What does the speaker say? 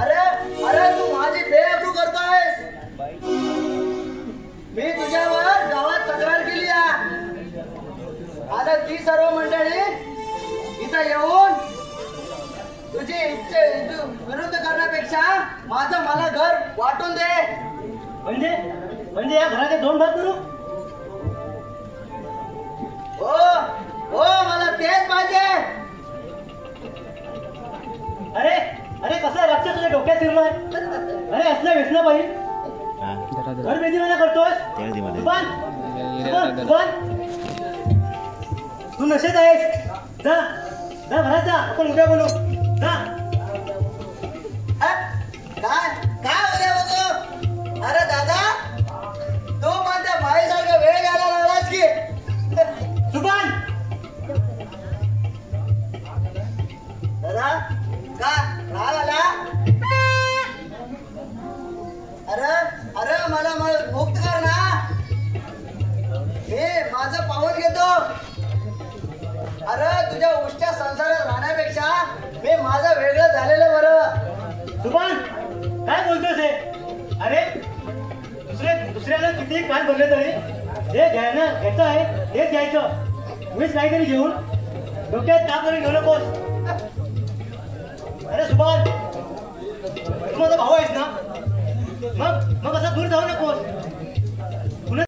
अरे अरे तू माझी बेअब्रू करतोयस. मी तुझ्यावर गावात तक्रार केली आहे. आता ती सर्व मंडळी इथं येऊन तुझी इच्छा विरुद्ध करण्यापेक्षा माझं मला घर वाटून दे. म्हणजे या घराचे दोन भाग करू? हो हो मला तेच पाहिजे. अरे अरे कसं लक्ष तुझ्या डोक्यात शिरलाय? अरे असलं व्यसन पाहिजे घर बेदी मला करतोय. तू नशेत आहेस. जा जा घरात जा. आपण उद्या बोलू. जा. काय काय उद्या बघू? अरे दादा तू पण त्या माईसारखं वेळ घ्यायला लागलास की. सुभान दादा का राग आला? अरे अरे मला मुक्त कर ना. मी माझं पाऊल घेतो. अरे तुझ्या उष्च्या संसारात राहण्यापेक्षा मी माझं वेगळं झालेलं बरं. सुभान काय बोलतोस हे? अरे दुसऱ्याला किती कान भरले तरी जे घ्यायचं आहे तेच घ्यायचं. मीच काहीतरी घेऊन डोक्यात ताप करून घेऊ नकोस. अरे सुभान तू माझा भाऊ आहेस ना. मग असं दूर जाऊ नकोस.